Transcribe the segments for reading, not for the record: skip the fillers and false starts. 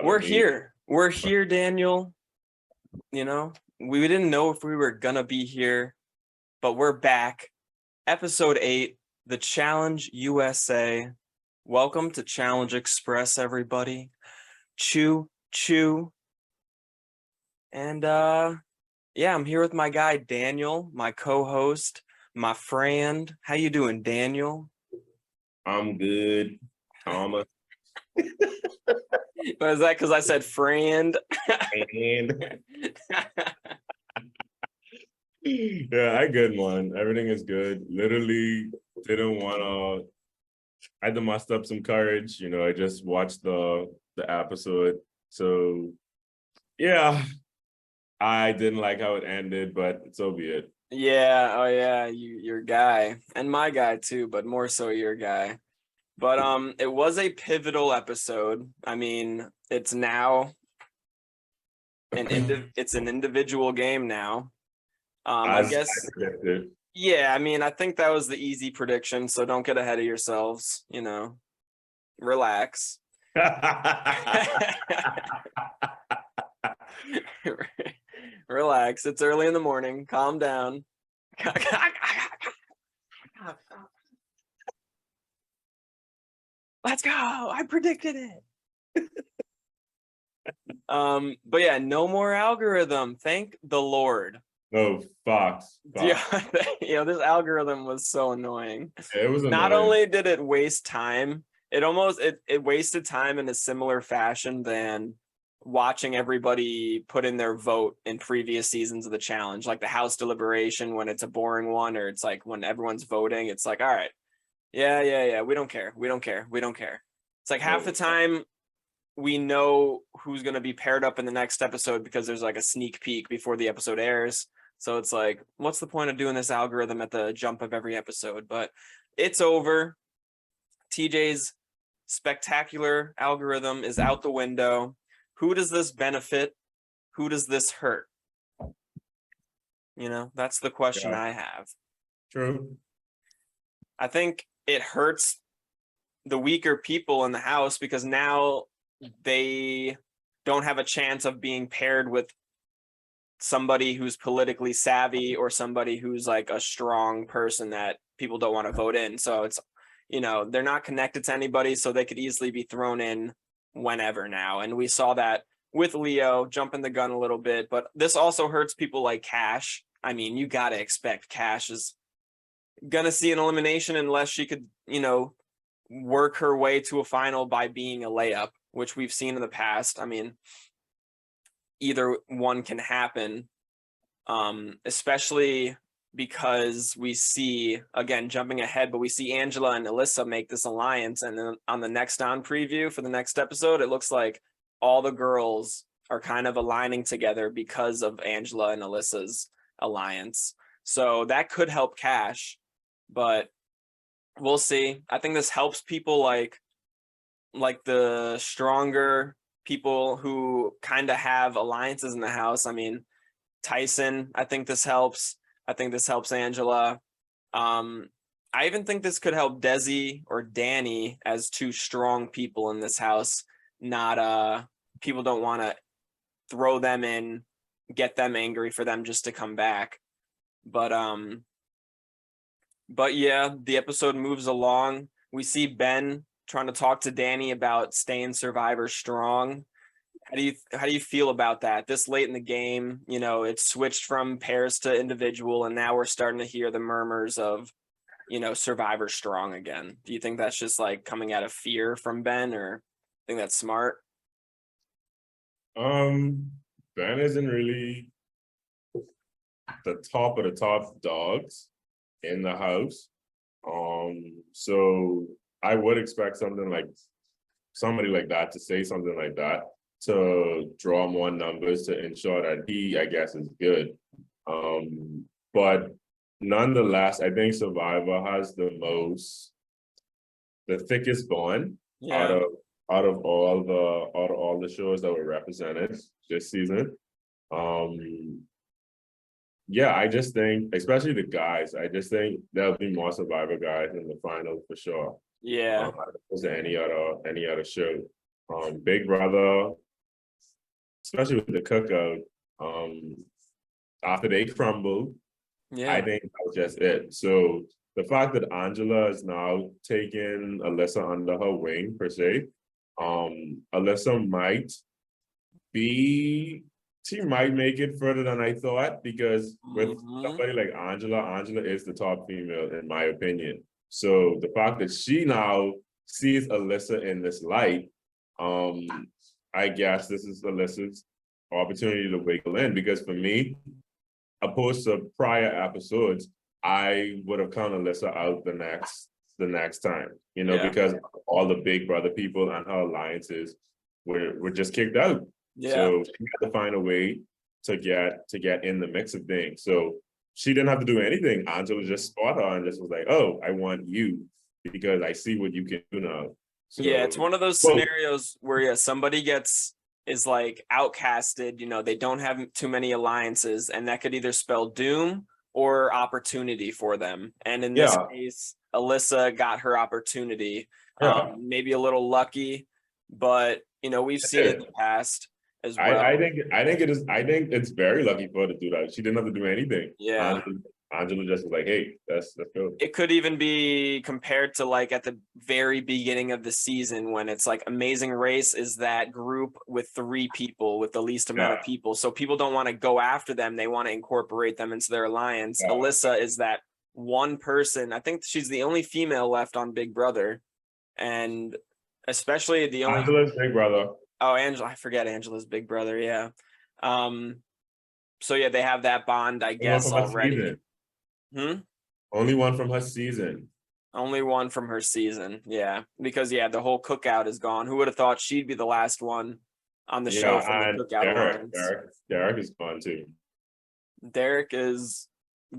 We're me. here. We're here, Daniel. You know, we didn't know if we were gonna be here, but we're back. Episode 8, The Challenge USA. Welcome to Challenge Express, everybody. Choo choo. And yeah, I'm here with my guy Daniel, my co-host, my friend. How you doing, Daniel? I'm good. Thomas. Was that because I said friend? And yeah, I good, man. Everything is good. Literally didn't wanna I had to muster up some courage. I just watched the episode. So yeah, I didn't like how it ended, but so be it. Yeah, oh yeah, your guy. And my guy too, but more so your guy. But it was a pivotal episode. I mean, it's now it's an individual game now. I As guess I predicted. yeah, I mean, I think that was the easy prediction, so don't get ahead of yourselves, Relax. Relax. It's early in the morning. Calm down. Let's go. I predicted it. But yeah, no more algorithm. Thank the Lord. No, Fox. Yeah, this algorithm was so annoying. It was annoying. Not only did it waste time, it wasted time in a similar fashion than watching everybody put in their vote in previous seasons of the challenge, like the House deliberation when it's a boring one, or it's like when everyone's voting, it's like, all right, yeah, we don't care. It's like half the time we know who's going to be paired up in the next episode because there's like a sneak peek before the episode airs. So it's like, what's the point of doing this algorithm at the jump of every episode? But it's over. TJ's spectacular algorithm is out the window. Who does this benefit? Who does this hurt? That's the question I have. True. I think it hurts the weaker people in the house because now they don't have a chance of being paired with somebody who's politically savvy or somebody who's like a strong person that people don't want to vote in. So it's, they're not connected to anybody, so they could easily be thrown in whenever now. And we saw that with Leo jumping the gun a little bit, but this also hurts people like Cash. I mean, you got to expect Cash is going to see an elimination unless she could, work her way to a final by being a layup, which we've seen in the past. I mean, either one can happen, especially because we see, again, jumping ahead, but we see Angela and Alyssa make this alliance. And then on the next on preview for the next episode, it looks like all the girls are kind of aligning together because of Angela and Alyssa's alliance. So that could help Cash, but we'll see. I think this helps people like the stronger people who kind of have alliances in the house. I mean, Tyson, I think this helps. I think this helps Angela. I even think this could help Desi or Danny as two strong people in this house. Not people don't want to throw them in, get them angry for them just to come back. But yeah, the episode moves along. We see Ben trying to talk to Danny about staying Survivor strong. How do you feel about that? This late in the game, it switched from pairs to individual, and now we're starting to hear the murmurs of, Survivor strong again. Do you think that's just like coming out of fear from Ben, or think that's smart? Ben isn't really the top of the top dogs in the house. So I would expect somebody like that to say something like that to draw more numbers to ensure that he, I guess, is good. But nonetheless, I think Survivor has the thickest bond out of all the shows that were represented this season. Yeah, I just think, especially the guys, I just think there'll be more Survivor guys in the final for sure. Yeah. As opposed to any other show. Big Brother, especially with the cookout, after they crumbled, Yeah. I think that was just it. So the fact that Angela is now taking Alyssa under her wing, per se, Alyssa might she might make it further than I thought, because with somebody like Angela is the top female in my opinion. So the fact that she now sees Alyssa in this light, I guess this is Alyssa's opportunity to wiggle in, because for me, opposed to prior episodes, I would have counted Alyssa out the next time, because all the Big Brother people and her alliances were just kicked out. Yeah. So she had to find a way to get in the mix of things. So she didn't have to do anything. Angela just spotted her and just was like, "Oh, I want you because I see what you can do now." So, yeah, it's one of those scenarios where somebody is like outcasted, they don't have too many alliances, and that could either spell doom or opportunity for them. And in this case, Alyssa got her opportunity. Maybe a little lucky, but we've seen it in the past as well. I think it's very lucky for her to do that. She didn't have to do anything. Yeah. Angela just was like, "Hey, let's go." It could even be compared to like at the very beginning of the season, when it's like Amazing Race is that group with 3 people with the least amount of people. So people don't want to go after them. They want to incorporate them into their alliance. Alyssa is that one person. I think she's the only female left on Big Brother. And especially the only Angela's Big Brother. Oh, I forget Angela's Big Brother. Yeah. So yeah, they have that bond, I guess, already. Only one from her season. Only one from her season. Yeah. Because the whole cookout is gone. Who would have thought she'd be the last one on the show from the cookout alliance? Derek is gone too. Derek is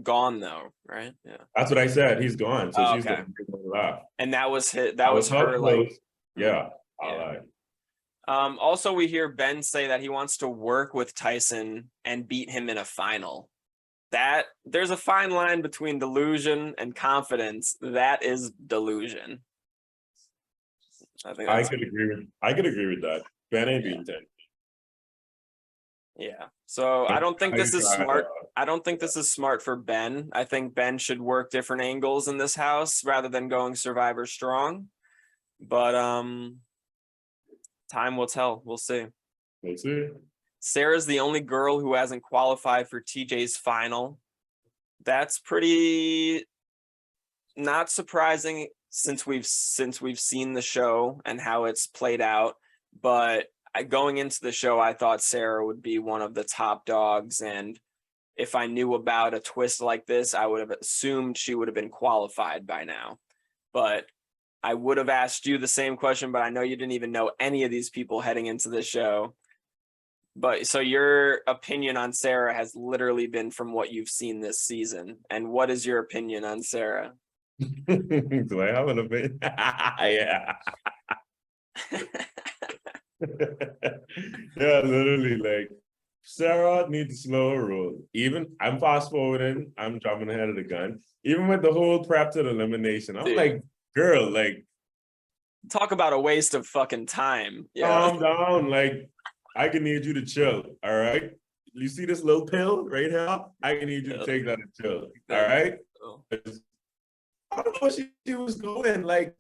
gone though, right? Yeah. That's what I said. He's gone. So she's the one left. And that was her like. Yeah. Also, we hear Ben say that he wants to work with Tyson and beat him in a final. That there's a fine line between delusion and confidence. That is delusion. I could agree with that. Ben ain't beating 10. Yeah. So I don't think this is smart. I don't think this is smart for Ben. I think Ben should work different angles in this house rather than going Survivor strong. But time will tell. We'll see. We'll see. Sarah's the only girl who hasn't qualified for TJ's final. That's pretty not surprising since we've seen the show and how it's played out. But going into the show, I thought Sarah would be one of the top dogs. And if I knew about a twist like this, I would have assumed she would have been qualified by now. But I would have asked you the same question, but I know you didn't even know any of these people heading into the show. But so your opinion on Sarah has literally been from what you've seen this season. And what is your opinion on Sarah? Do I have an opinion? Yeah. Yeah, literally, like Sarah needs to slow her roll. Even I'm fast forwarding, I'm jumping ahead of the gun. Even with the whole prep to the elimination, I'm like, girl, like, talk about a waste of fucking time. Calm down, like. I can need you to chill, all right? You see this little pill right here? I can need you to take that and chill, all right? I don't know where she was going. Like,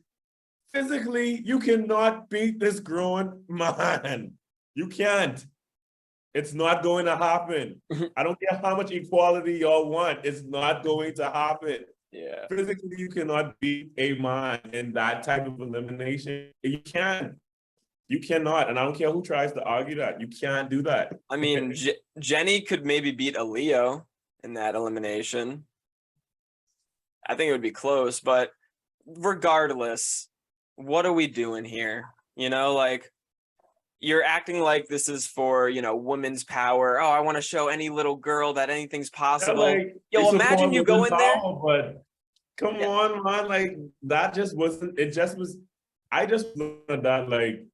physically, you cannot beat this grown man. You can't. It's not going to happen. I don't care how much equality y'all want. It's not going to happen. Yeah. Physically, you cannot beat a man in that type of elimination. You can't. You cannot, and I don't care who tries to argue that. You can't do that. I mean, Jenny could maybe beat a Leo in that elimination. I think it would be close, but regardless, what are we doing here? Like, you're acting like this is for, women's power. Oh, I want to show any little girl that anything's possible. Like, imagine you go in there. But come on, man. Like, that just wasn't, it just was, I just looked at that like,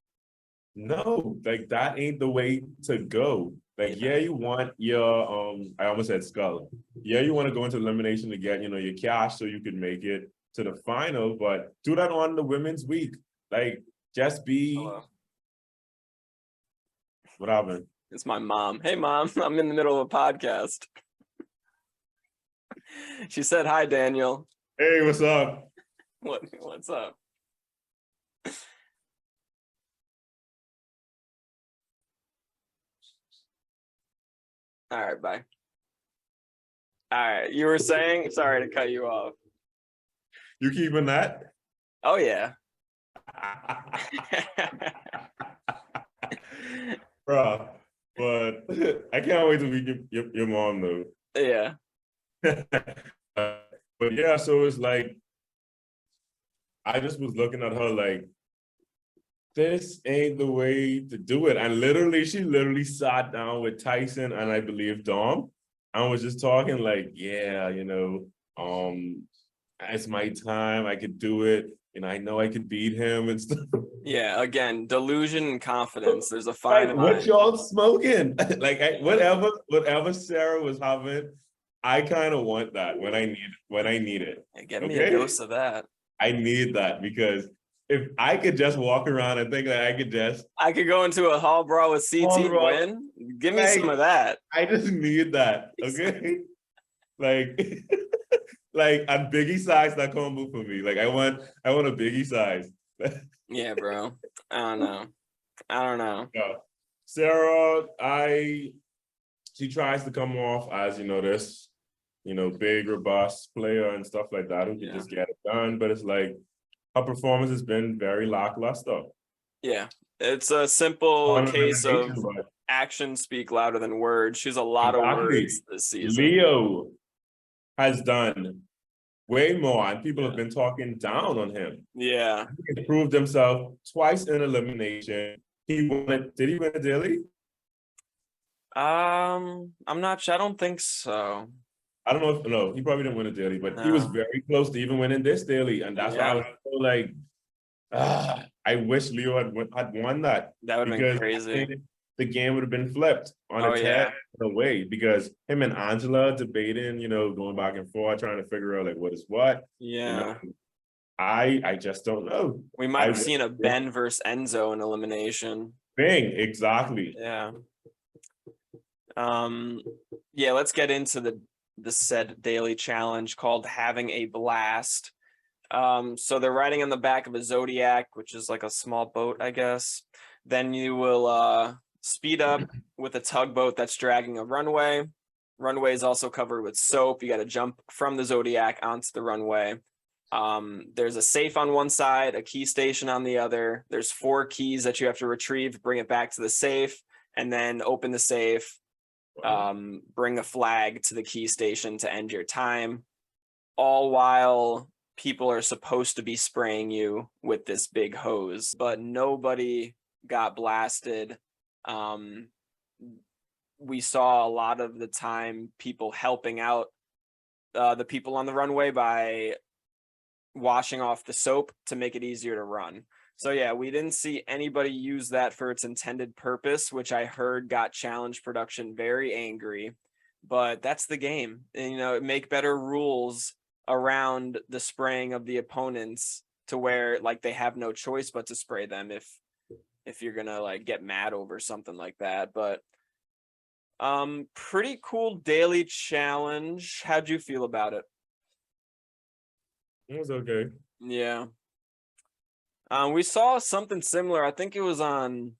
no, like that ain't the way to go. Like, you want your I almost said skull. Yeah, you want to go into elimination to get, your cash so you can make it to the final, but do that on the women's week. Like, just be what happened? It's my mom. Hey, mom, I'm in the middle of a podcast. She said, "Hi, Daniel." Hey, what's up? What's up? All right, bye. All right, you were saying? Sorry to cut you off. You keeping that? Oh yeah. Bro, but I can't wait to meet your mom though. Yeah. But yeah, so it's like I just was looking at her like this ain't the way to do it. And she literally sat down with Tyson and I believe Dom and was just talking like, yeah, it's my time. I could do it. I know I could beat him and stuff. Yeah. Again, delusion and confidence. There's a fine Like, what line. y'all smoking? Like, whatever Sarah was having, I kind of want that when I need it. Yeah, get me a dose of that. I need that because if I could just walk around and think that I could go into a hall brawl with CT Hall and brawl. win. Give me some of that. I just need that. Okay. Like, like a Biggie size that combo for me. Like I want a Biggie size. Yeah, bro. I don't know. Yeah. Sarah, she tries to come off as this, big robust player and stuff like that who can just get it done. But it's like her performance has been very lackluster. Yeah, it's a simple case of but actions speak louder than words. She's a lot of words this season. Leo has done way more, and people have been talking down on him. Yeah. He proved himself twice in elimination. He won it. Did he win a daily? I'm not sure. I don't think so. I don't know if no, he probably didn't win a daily, but he was very close to even winning this daily, and that's why I was so like, I wish Leo had won that. That would have been crazy. The game would have been flipped on its head in a way because him and Angela debating, going back and forth, trying to figure out like what is what. Yeah. I just don't know. We might have seen a Ben versus Enzo in elimination. Thing, exactly. Yeah. Yeah, let's get into the said daily challenge called Having a Blast. So they're riding on the back of a Zodiac, which is like a small boat, I guess. Then you will speed up with a tugboat that's dragging a runway. Runway is also covered with soap. You got to jump from the Zodiac onto the runway. There's a safe on one side, a key station on the other. There's 4 keys that you have to retrieve, bring it back to the safe, and then open the safe. Bring a flag to the key station to end your time, all while people are supposed to be spraying you with this big hose, but nobody got blasted. We saw a lot of the time people helping out the people on the runway by washing off the soap to make it easier to run. So yeah, we didn't see anybody use that for its intended purpose, which I heard got challenge production very angry, but that's the game. And, make better rules around the spraying of the opponents to where like they have no choice but to spray them if you're gonna like get mad over something like that. But pretty cool daily challenge. How'd you feel about it? It was okay. Yeah. We saw something similar. I think it was on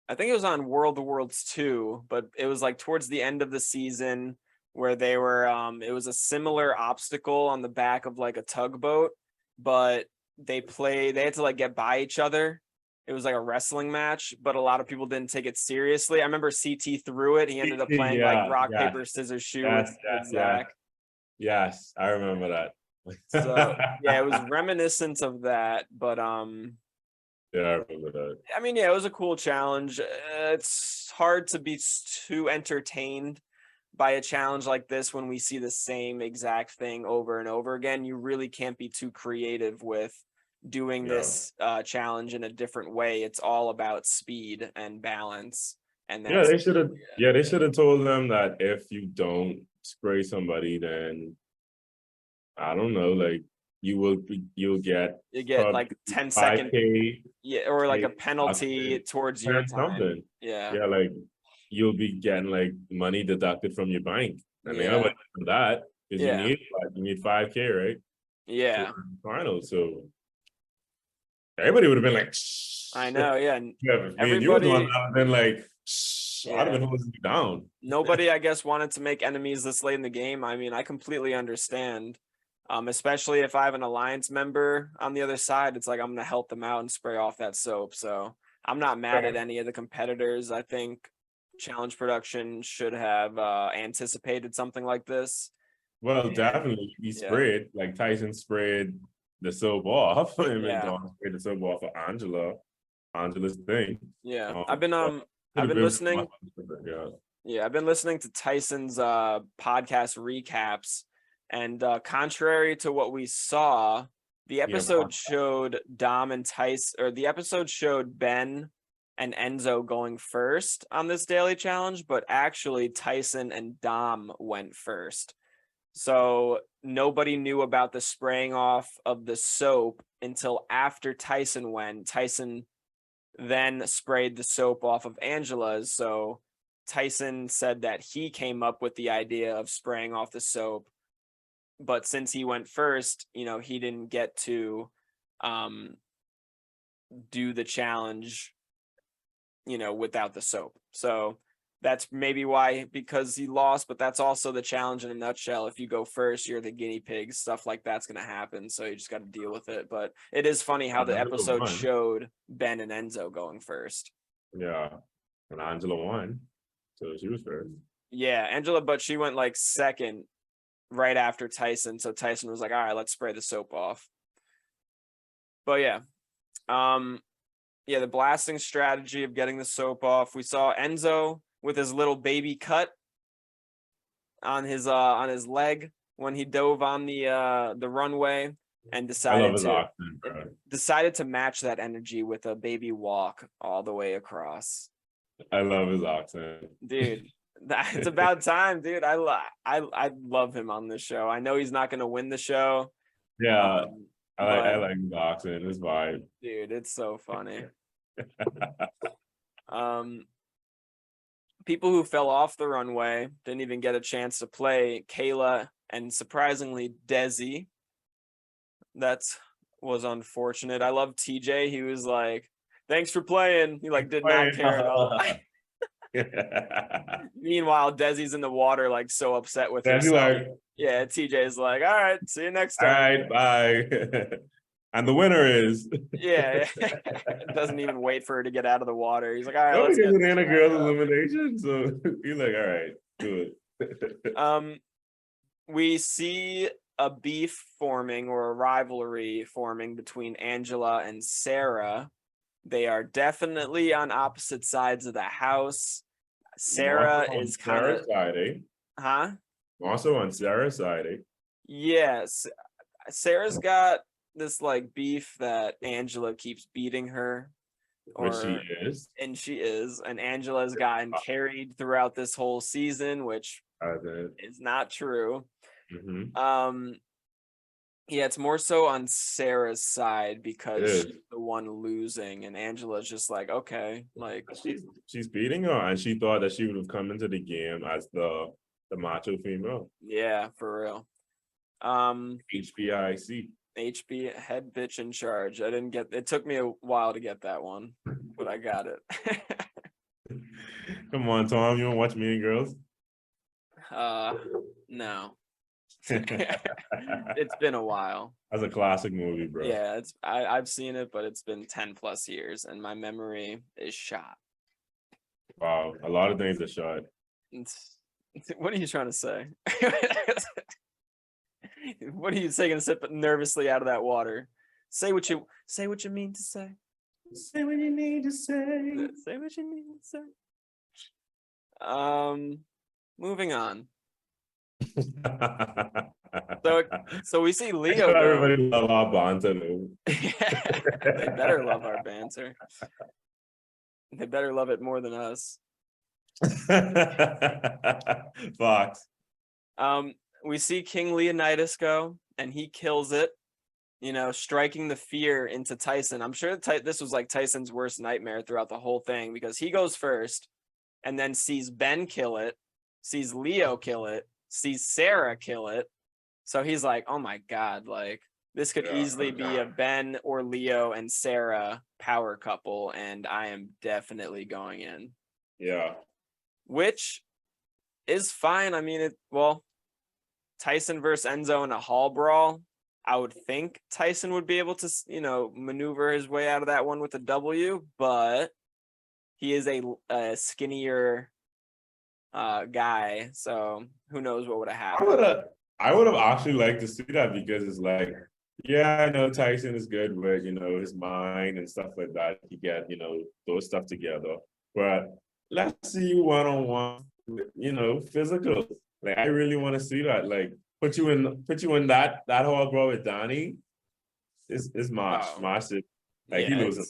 World of Worlds 2, but it was like towards the end of the season where they were it was a similar obstacle on the back of like a tugboat, but they had to like get by each other. It was like a wrestling match, but a lot of people didn't take it seriously. I remember CT threw it. He ended up playing like rock, paper, scissors, shoe with Zach. Yes, I remember that. So yeah, it was reminiscent of that, but yeah, I remember that. I mean, yeah, it was a cool challenge. It's hard to be too entertained by a challenge like this when we see the same exact thing over and over again. You really can't be too creative with doing this challenge in a different way. It's all about speed and balance. And they should have told them that if you don't spray somebody, then I don't know, like you'll get like 10-second or like a penalty towards your time. Something. Yeah, like you'll be getting like money deducted from your bank. And they Yeah. nobody did that because Yeah. you need 5K, right? Yeah. To finals. So everybody would have been like, I know. Yeah. yeah, if me and you was one, Everybody. I'd have been like, I'd have Yeah. been holding you down. Nobody, I guess, wanted to make enemies this late in the game. I mean, I completely understand. Especially if I have an alliance member on the other side, it's like I'm gonna help them out and spray off that soap. So I'm not mad at any of the competitors. I think challenge production should have anticipated something like this. Well, And definitely he yeah, sprayed, like Tyson sprayed the soap off, and then yeah, Dawn sprayed the soap off for Angela's thing. yeah. But could I've have been been listening. yeah. Yeah, I've been listening to Tyson's podcast recaps, and contrary to what we saw, the episode showed Dom and Tyson, or the episode showed Ben and Enzo going first on this daily challenge, but actually Tyson and Dom went first. So nobody knew about the spraying off of the soap until after Tyson went. Tyson then sprayed the soap off of Angela's. So Tyson said that he came up with the idea of spraying off the soap, but since he went first, he didn't get to do the challenge, without the soap. So that's maybe why, because he lost, but that's also the challenge in a nutshell. If you go first, you're the guinea pig, stuff like that's going to happen. So you just got to deal with it. But it is funny how the episode showed Ben and Enzo going first. Yeah, and Angela won, so she was first. Yeah, Angela, but she went like second right after Tyson. So Tyson was like, all right, let's spray the soap off. But yeah. Yeah, the blasting strategy of getting the soap off. We saw Enzo with his little baby cut on his leg when he dove on the runway and decided to match that energy with a baby walk all the way across. I love his accent, dude. It's about time, dude. I love him on this show. I know he's not going to win the show. Yeah, I like his accent, his vibe, dude. It's so funny. People who fell off the runway didn't even get a chance to play. Kayla and surprisingly Desi. That was unfortunate. I love TJ. He was like, "Thanks for playing." He like did not care at all. Meanwhile, Desi's in the water, like so upset with himself. Like, yeah, TJ's like, "All right, see you next time." All right, bye. And the winner is yeah. Doesn't even wait for her to get out of the water. He's like, all right, let's get an Anna girl elimination. So he's like, all right, do it. We see a beef forming or a rivalry forming between Angela and Sarah. They are definitely on opposite sides of the house. Sarah is kind of also on Sarah's side. Yes, Sarah's got this like beef that Angela keeps beating her, which she is, and Angela's gotten carried throughout this whole season, which is not true. Mm-hmm. Yeah, it's more so on Sarah's side because she's the one losing, and Angela's just like, okay, like she's beating her, and she thought that she would have come into the game as the macho female. Yeah, for real. HBIC. HB, head bitch in charge. I didn't get it. Took me a while to get that one, but I got it. Come on, Tom. You want to watch Mean Girls? No. It's been a while. That's a classic movie, bro. Yeah, I've seen it, but it's been 10 plus years, and my memory is shot. Wow, a lot of things are shot. What are you trying to say? What are you taking a sip nervously out of that water? Say what you mean to say. Say what you need to say. Say what you need to say. Moving on. So we see Leo. Everybody love our banter. They better love our banter. They better love it more than us. Fox. We see King Leonidas go, and he kills it, striking the fear into Tyson. I'm sure this was like Tyson's worst nightmare throughout the whole thing because he goes first, and then sees Ben kill it, sees Leo kill it, sees Sarah kill it. So he's like, oh my God, like this could easily be a Ben or Leo and Sarah power couple, and I am definitely going in. Yeah. Which is fine. I mean, Tyson versus Enzo in a hall brawl. I would think Tyson would be able to, maneuver his way out of that one with a W, but he is a skinnier guy, so who knows what would have happened. I would have actually liked to see that, because it's like, yeah, I know Tyson is good with, his mind and stuff like that. He get, those stuff together. But let's see you one-on-one, physical. Like, I really want to see that. Like, put you in that whole brawl with Donnie. It's massive. Like, he losing.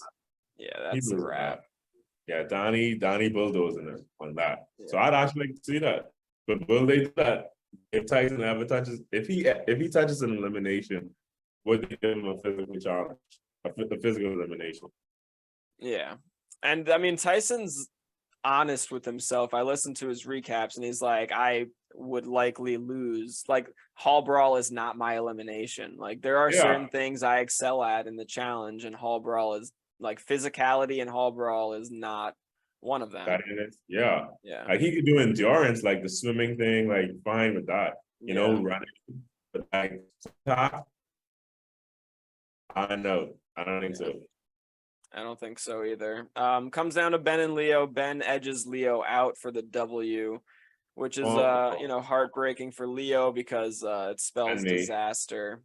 That's a wrap. Yeah, Donnie bulldozing him on that. Yeah. So I'd actually like to see that. But will they do that? If Tyson ever touches, if he touches an elimination, would they give him a physical challenge, a physical elimination? Yeah, and I mean Tyson's honest with himself. I listened to his recaps, and he's like, I would likely lose. Like, hall brawl is not my elimination. Like, there are certain things I excel at in the challenge, and hall brawl is like physicality, and hall brawl is not one of them. Yeah. Like, he could do endurance, like the swimming thing, like fine with that. Running. But like, I don't know. I don't think so. I don't think so either. Comes down to Ben and Leo. Ben edges Leo out for the W, which is heartbreaking for Leo because it spells disaster.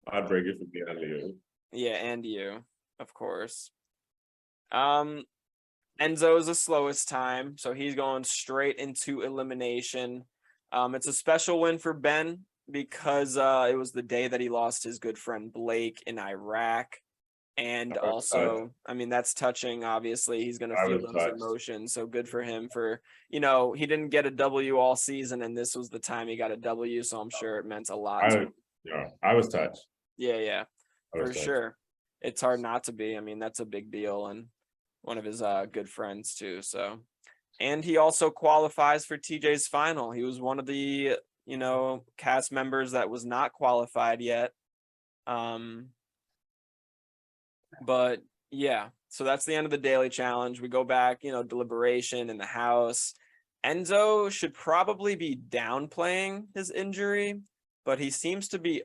Heartbreaking for me and Leo. Yeah, and you, of course. Enzo is the slowest time, so he's going straight into elimination. It's a special win for Ben because it was the day that he lost his good friend Blake in Iraq. And also, I mean, that's touching. Obviously, he's going to feel those emotions. So good for him for, he didn't get a W all season, and this was the time he got a W. So I'm sure it meant a lot to him. Yeah, I was touched. Yeah, for sure. It's hard not to be. I mean, that's a big deal. And one of his good friends too. So, and he also qualifies for TJ's final. He was one of the cast members that was not qualified yet. But yeah, so that's the end of the daily challenge. We go back, deliberation in the house. Enzo should probably be downplaying his injury, but he seems to be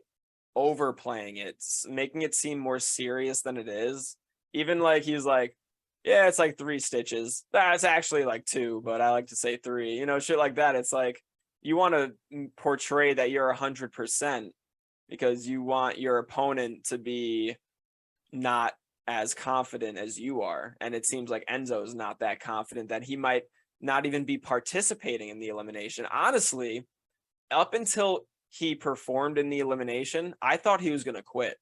overplaying it, making it seem more serious than it is. Even like he's like, yeah, it's like 3 stitches. That's actually like 2, but I like to say 3, shit like that. It's like, you want to portray that you're 100% because you want your opponent to be not as confident as you are. And it seems like Enzo is not that confident that he might not even be participating in the elimination. Honestly, up until he performed in the elimination, I thought he was going to quit.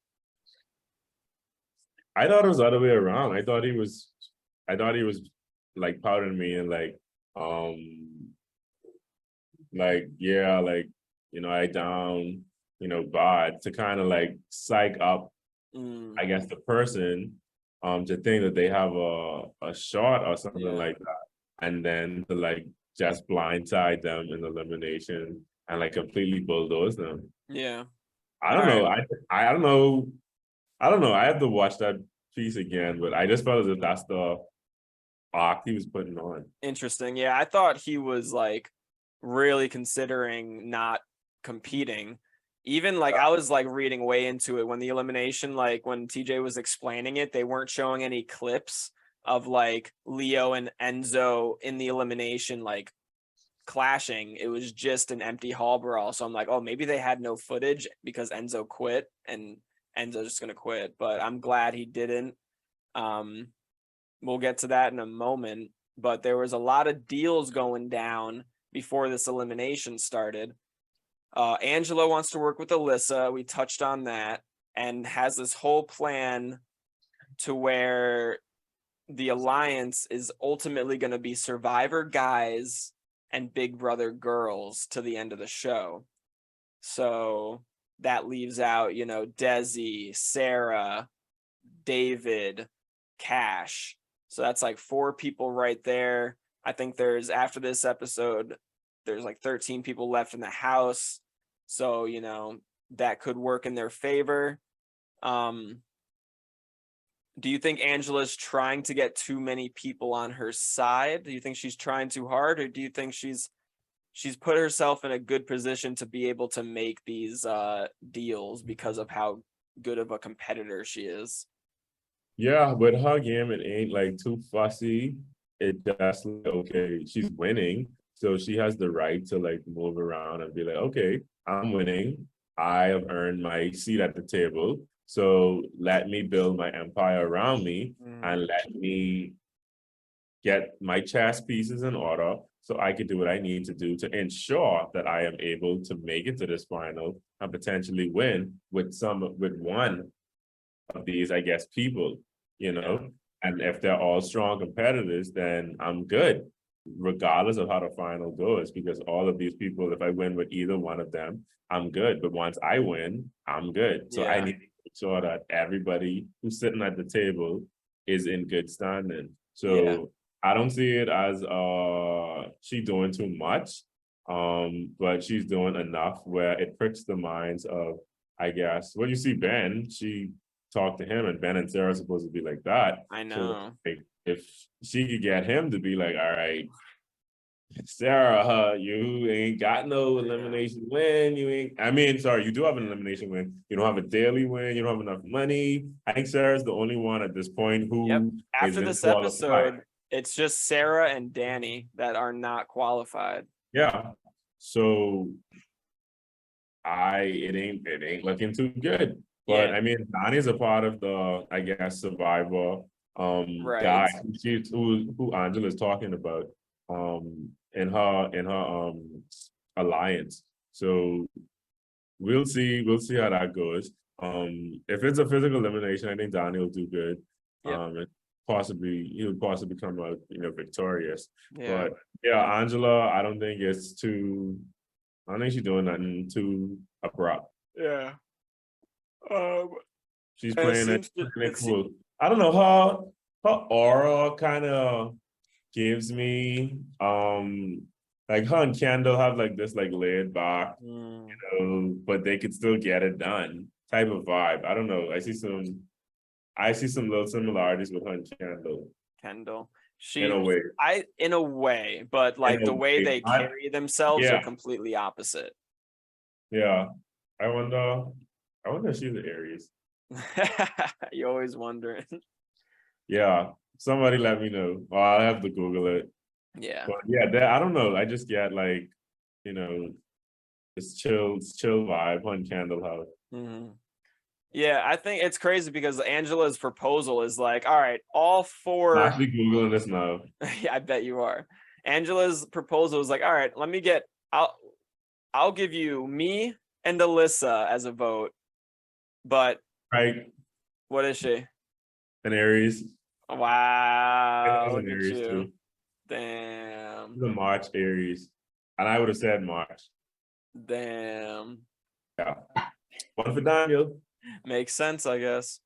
I thought it was the other way around. I thought he was like pouting me and I down, bad to kind of like psych up, I guess, the person to think that they have a shot or something like that. And then to like just blindside them in elimination and like completely bulldoze them. Yeah. I don't know. I don't know. I don't know. I have to watch that piece again, but I just felt as if that's the arc he was putting on. Interesting. Yeah, I thought he was like really considering not competing. Even like I was like reading way into it when the elimination, like when TJ was explaining it, they weren't showing any clips of like Leo and Enzo in the elimination like clashing. It was just an empty hall brawl. So I'm like, oh, maybe they had no footage because Enzo quit and Enzo's just gonna quit. But I'm glad he didn't. We'll get to that in a moment. But there was a lot of deals going down before this elimination started. Angela wants to work with Alyssa. We touched on that, and has this whole plan to where the alliance is ultimately going to be Survivor guys and Big Brother girls to the end of the show. So that leaves out, Desi, Sarah, David, Cash. So that's like 4 people right there. I think there's, after this episode, there's like 13 people left in the house. So, you know, that could work in their favor. Do you think Angela's trying to get too many people on her side? Do you think she's trying too hard, or do you think she's put herself in a good position to be able to make these deals because of how good of a competitor she is? Yeah, with her game, it ain't like too fussy. It just like, okay, she's winning, so she has the right to like move around and be like, okay, I'm winning. I have earned my seat at the table. So let me build my empire around me and let me get my chess pieces in order so I can do what I need to do to ensure that I am able to make it to this final and potentially win with one of these, I guess, people, you know. And if they're all strong competitors, then I'm good, regardless of how the final goes, because all of these people, if I win with either one of them, I'm good. But once I win, I'm good. So I need to make sure that everybody who's sitting at the table is in good standing. So I don't see it as she doing too much, but she's doing enough where it pricks the minds of, I guess, well, you see Ben, she talk to him, and Ben and Sarah are supposed to be like that. I So know. like, if she could get him to be like, all right, Sarah, you ain't got no elimination win. You ain't, I mean, sorry, you do have an elimination win. You don't have a daily win. You don't have enough money. I think Sarah's the only one at this point who After isn't this qualified. episode, it's just Sarah and Danny that are not qualified. Yeah. So it ain't looking too good. But I mean, Donnie's a part of the, I guess, survivor guy. She's who Angela's talking about in her alliance. So we'll see how that goes. If it's a physical elimination, I think Donnie will do good. And possibly he'll possibly come out, you know, victorious. But yeah, Angela, I don't think she's doing nothing too abrupt. She's playing it cool. I don't know, her aura kind of gives me like her and Kendall have like this like laid back, you know, but they could still get it done type of vibe. I don't know. I see some little similarities with her and Kendall. In a way. But like the way they carry themselves are completely opposite. Yeah. I wonder if she's an Aries. You always wondering. Yeah. Somebody let me know. Oh, I'll have to Google it. Yeah. But yeah, I don't know. I just get like, you know, it's chill vibe on Candle House. Yeah, I think it's crazy because Angela's proposal is like, all right, all 4. I'm actually Googling this now. Yeah, I bet you are. Angela's proposal is like, all right, I'll give you me and Alyssa as a vote. But what is she? An Aries. Wow. Look an Aries too. Damn. The March Aries. And I would have said March. Damn. Yeah. One for Daniel. Makes sense, I guess.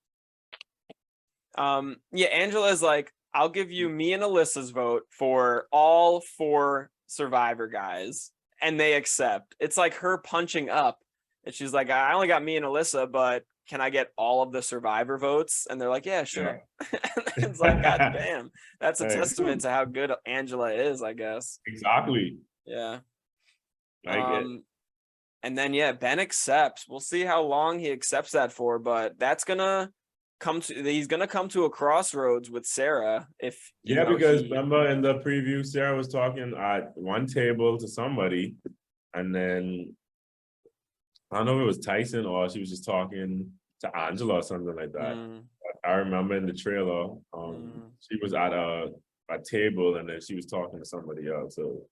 Yeah, Angela's like, I'll give you me and Alyssa's vote for all 4 Survivor guys. And they accept. It's like her punching up. And she's like, I only got me and Alyssa, but can I get all of the Survivor votes? And they're like, yeah, sure. Yeah. It's like, God damn. That's a testament to how good Angela is, I guess. Exactly. Yeah. And then, Ben accepts. We'll see how long he accepts that for, but that's he's gonna come to a crossroads with Sarah if because remember in the preview, Sarah was talking at one table to somebody, and then I don't know if it was Tyson or she was just talking to Angela or something like that. I remember in the trailer, she was at a table and then she was talking to somebody else. So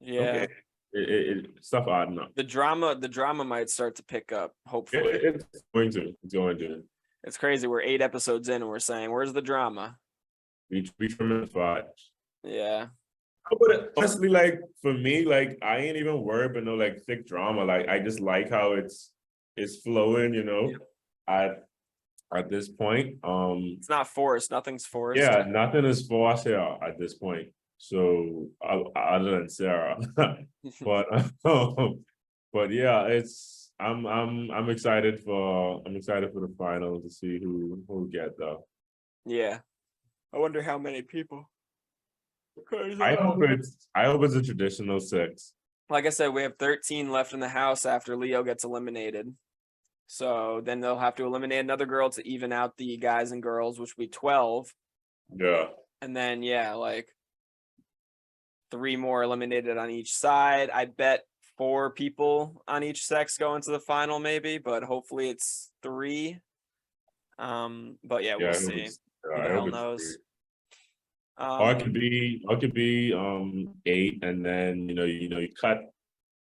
yeah, it stuff adding up. The drama might start to pick up. Hopefully, it's going to. It's crazy. We're 8 episodes in and we're saying, "Where's the drama?" We from 5. Yeah. But honestly, like for me, like I ain't even worried about no like thick drama. Like I just like how it's flowing, you know. at this point. It's not forced. Nothing's forced. Yeah, nothing is forced here at this point. So other than Sarah, but but yeah, I'm excited for the final to see who get though. Yeah. I wonder how many people. I hope it's a traditional 6. Like I said, we have 13 left in the house after Leo gets eliminated. So then they'll have to eliminate another girl to even out the guys and girls, which will be 12. Yeah. And then, yeah, like 3 more eliminated on each side. I bet 4 people on each sex go into the final, maybe, but hopefully it's 3. But yeah, we'll see. Who the hell knows? Or it could be 8, and then you cut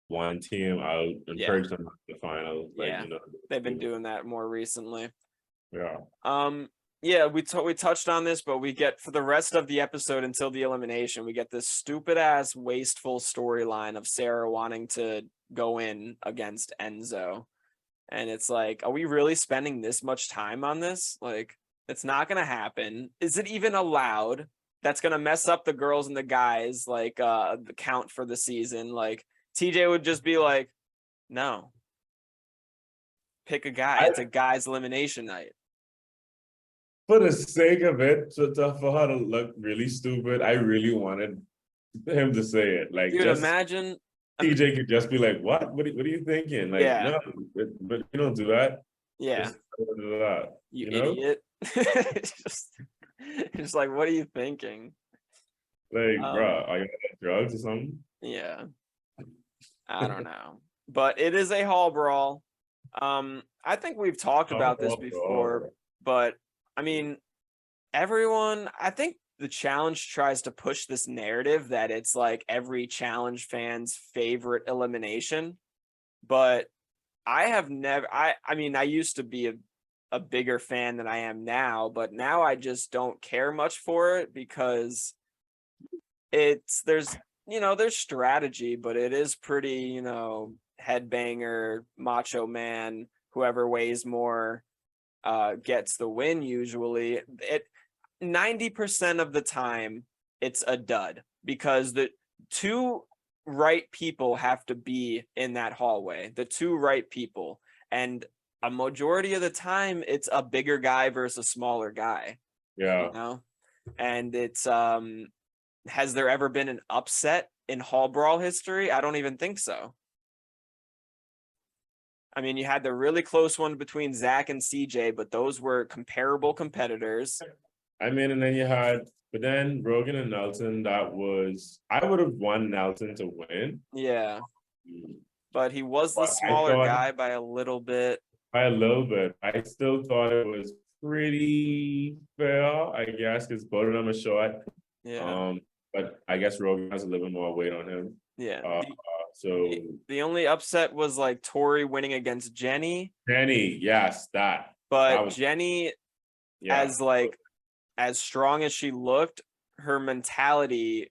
one team out and purge them to the finals. Like, they've been doing that more recently. Yeah. Yeah, we touched on this, but we get for the rest of the episode until the elimination, we get this stupid ass wasteful storyline of Sarah wanting to go in against Enzo. And it's like, are we really spending this much time on this? Like, it's not gonna happen. Is it even allowed? That's gonna mess up the girls and the guys, like the count for the season. Like TJ would just be like, no. Pick a guy. It's a guy's elimination night. For the sake of it, for her to look really stupid, I really wanted him to say it. Like, dude, imagine TJ could just be like, "What? What are you thinking?" Like, no, but you don't do that. Yeah, just do that, you idiot. Just like, what are you thinking? Like, bro, are you on drugs or something? Yeah, I don't know, but it is a hall brawl. I think we've talked about this before, but I mean, I think the challenge tries to push this narrative that it's like every challenge fan's favorite elimination, but I have never, I mean, I used to be a bigger fan than I am now, but now I just don't care much for it because there's strategy, but it is pretty, headbanger, macho man, whoever weighs more gets the win usually. 90% of the time it's a dud because the 2 right people have to be in that hallway, the 2 right people, and a majority of the time it's a bigger guy versus a smaller guy. Yeah. And it's has there ever been an upset in hall brawl history? I don't even think so. I mean, you had the really close one between Zach and CJ, but those were comparable competitors. I mean, and then Rogan and Nelson, I would have won Nelson to win. Yeah. But he was the smaller guy by a little bit. By a little bit. I still thought it was pretty fair, I guess, because both of them are short. Yeah. But I guess Rogan has a little bit more weight on him. Yeah. So the only upset was like Tori winning against Jenny. Yes, that. But Jenny, as strong as she looked, her mentality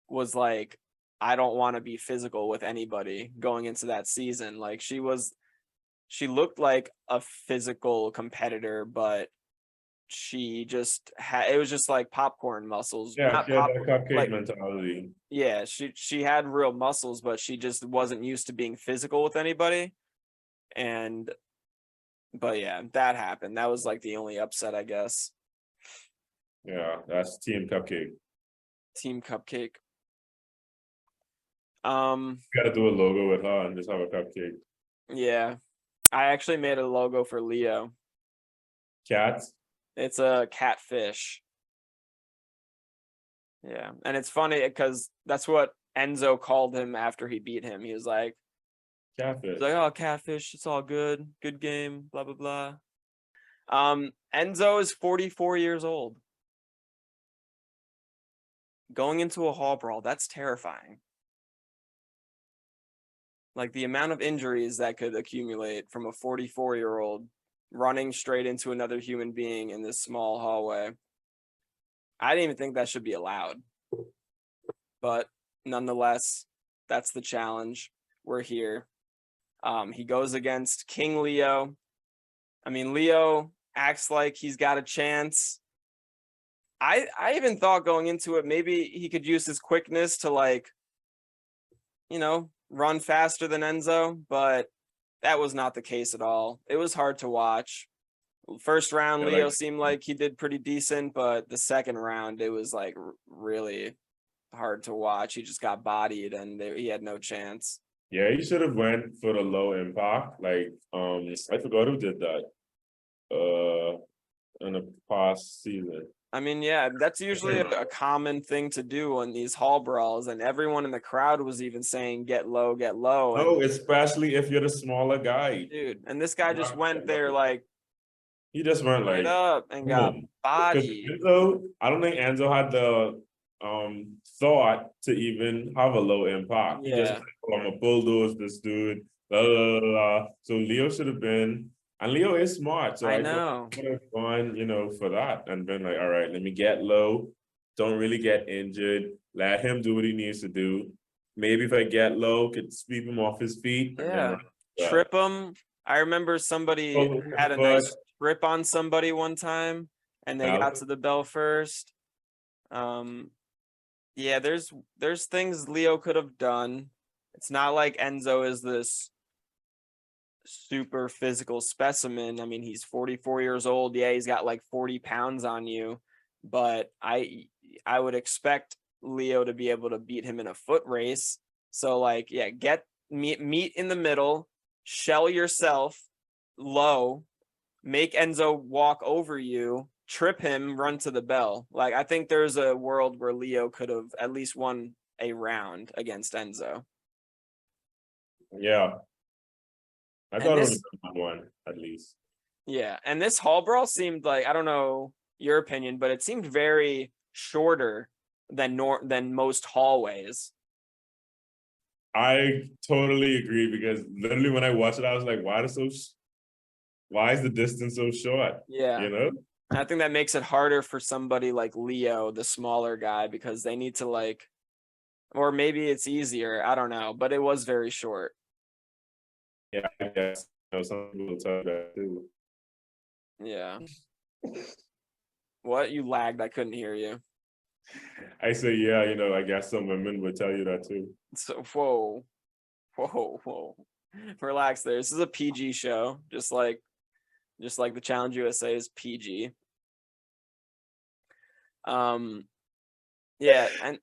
was like, I don't want to be physical with anybody going into that season. Like she looked like a physical competitor, but she just it was just like popcorn muscles. Yeah, she had that cupcake mentality. Yeah, she had real muscles, but she just wasn't used to being physical with anybody. But yeah, that happened. That was like the only upset, I guess. Yeah, that's Team Cupcake. Team Cupcake. Gotta do a logo with her and just have a cupcake. Yeah. I actually made a logo for Leo. Cats? It's a catfish. Yeah. And it's funny because that's what Enzo called him after he beat him. He was like, catfish. He's like, oh, catfish, it's all good. Good game, blah, blah, blah. Enzo is 44 years old. Going into a hall brawl, that's terrifying. Like the amount of injuries that could accumulate from a 44-year-old running straight into another human being in this small hallway. I didn't even think that should be allowed. But nonetheless, that's the challenge. We're here. He goes against King Leo. I mean, Leo acts like he's got a chance. I even thought going into it, maybe he could use his quickness to like, run faster than Enzo, but that was not the case at all. It was hard to watch. First round, Leo seemed like he did pretty decent, but the second round, it was like really hard to watch. He just got bodied and he had no chance. Yeah, he should have went for the low impact. Like, I forgot who did that. In the past season. I mean, yeah, that's usually a common thing to do in these hall brawls, and everyone in the crowd was even saying, get low, get low. Oh, especially if you're the smaller guy. Dude, and this guy just went there like, he just went like up and got bodied. Enzo, I don't think Enzo had the thought to even have a low impact. Yeah. He just I'm a bulldoze this dude. Blah, blah, blah, blah. So Leo should have been, and Leo is smart. So I know would have gone, for that and been like, all right, let me get low. Don't really get injured. Let him do what he needs to do. Maybe if I get low, could sweep him off his feet. Yeah. Trip him. I remember somebody had a nice trip on somebody one time and they got to the bell first. Yeah, there's things Leo could have done. It's not like Enzo is this super physical specimen. I mean, he's 44 years old. Yeah, he's got like 40 pounds on you, but I would expect Leo to be able to beat him in a foot race. So like, yeah, meet in the middle, shell yourself low, make Enzo walk over you, trip him, run to the bell. Like, I think there's a world where Leo could have at least won a round against Enzo. Yeah. I thought it was one at least. Yeah, and this hall brawl seemed like, I don't know your opinion, but it seemed very shorter than most hallways. I totally agree because literally when I watched it, I was like, why is the distance so short? Yeah. I think that makes it harder for somebody like Leo, the smaller guy, because they need to like, or maybe it's easier. I don't know, but it was very short. Yeah, I guess some people tell that too. Yeah. What? You lagged. I couldn't hear you. I say, yeah, I guess some women would tell you that too. So, whoa. Relax there. This is a PG show, just like the Challenge USA is PG. Yeah, and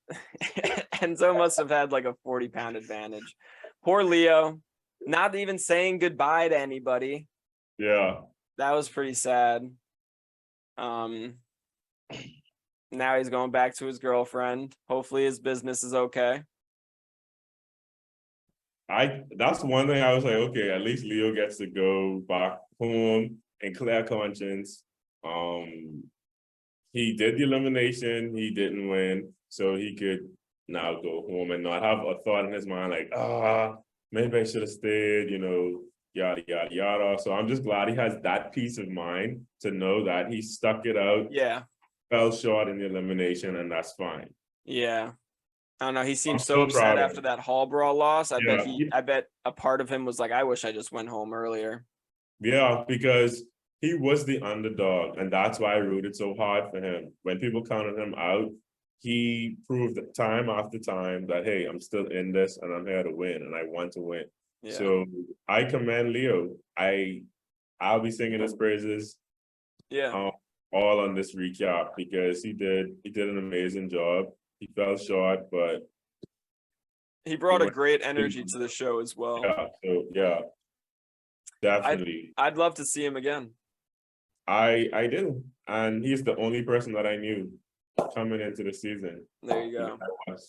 Enzo must have had like a 40-pound advantage. Poor Leo, not even saying goodbye to anybody. Yeah. That was pretty sad. Now he's going back to his girlfriend. Hopefully his business is okay. That's one thing I was like, okay, at least Leo gets to go back home in clear conscience. He did the elimination, he didn't win, so he could now go home and not have a thought in his mind like, maybe I should have stayed, yada yada yada. So I'm just glad he has that peace of mind to know that he stuck it out. Yeah. Fell short in the elimination, and that's fine. Yeah. I don't know. He seemed so upset after that hall brawl loss. I bet a part of him was like, I wish I just went home earlier. Yeah, because he was the underdog, and that's why I rooted so hard for him. When people counted him out, he proved time after time that, hey, I'm still in this and I'm here to win and I want to win. Yeah. So I commend Leo. I'll be singing his praises. Yeah. All on this recap because he did an amazing job. He fell short, but he brought a great energy to the show as well. Yeah, so yeah, definitely. I'd love to see him again. I do, and he's the only person that I knew coming into the season. There you go.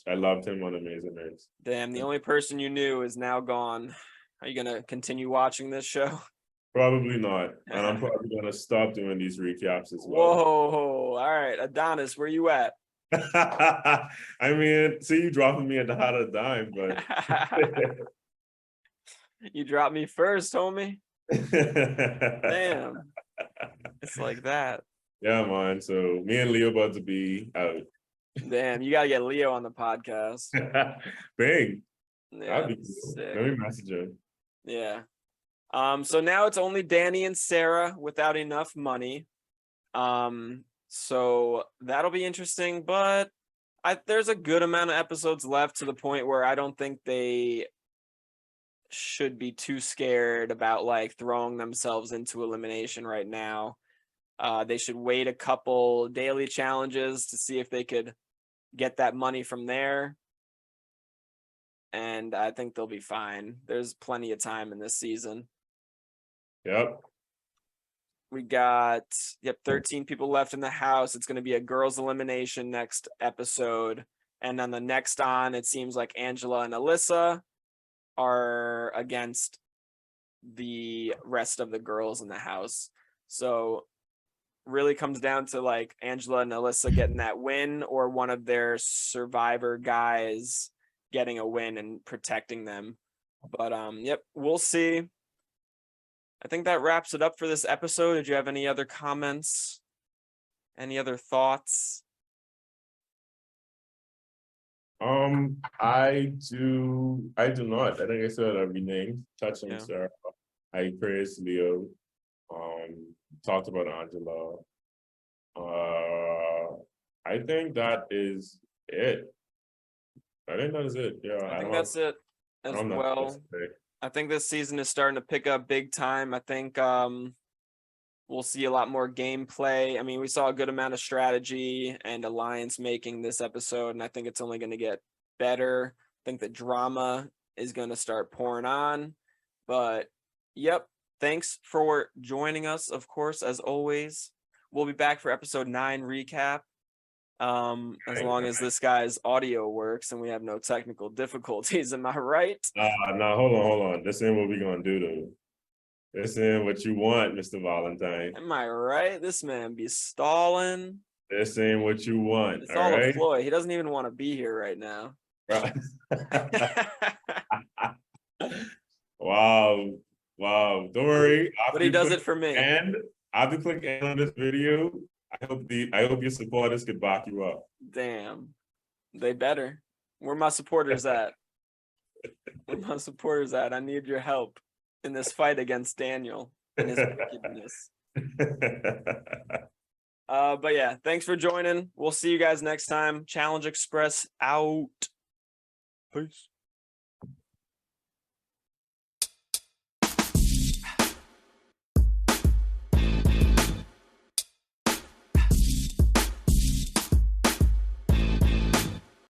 I loved him on Amazing Race. Damn, the only person you knew is now gone. Are you gonna continue watching this show? Probably not, and I'm probably gonna stop doing these recaps as well. Whoa! All right, Adonis, where you at? I mean, see you dropping me at the hot of the dime, but you dropped me first, homie. Damn. It's like that. Yeah, man. So me and Leo about to be out. Damn, you gotta get Leo on the podcast. Bing. Yeah, That'd be cool. Let me message him. Yeah. So now it's only Danny and Sarah without enough money. So that'll be interesting, but there's a good amount of episodes left to the point where I don't think they should be too scared about like throwing themselves into elimination right now. They should wait a couple daily challenges to see if they could get that money from there. And I think they'll be fine. There's plenty of time in this season. Yep. We got 13 people left in the house. It's going to be a girls elimination next episode. And then the next on, it seems like Angela and Alyssa are against the rest of the girls in the house. So really comes down to like Angela and Alyssa getting that win, or one of their survivor guys getting a win and protecting them. But yep, we'll see. I think that wraps it up for this episode. Did you have any other comments? Any other thoughts? I do not. I think I said everything. Touching Sarah. I praised Leo. Talked about Angela. I think that is it. I think that is it. Yeah, I think that's it as well. I think this season is starting to pick up big time. I think we'll see a lot more gameplay. I mean, we saw a good amount of strategy and alliance making this episode, and I think it's only going to get better. I think the drama is going to start pouring on. But yep, thanks for joining us, of course, as always. We'll be back for episode 9 recap. As long as this guy's audio works and we have no technical difficulties. Am I right? No, hold on. This ain't what we gonna do though. This ain't what you want, Mr. Valentine. Am I right? This man be stalling. This ain't what you want. It's all a ploy. He doesn't even want to be here right now. Wow. Don't worry. But he does it for me. And after clicking on this video, I hope your supporters could back you up. Damn. They better. Where my supporters at? Where my supporters at? I need your help in this fight against Daniel and his wickedness. But yeah, thanks for joining. We'll see you guys next time. Challenge Express out. Peace.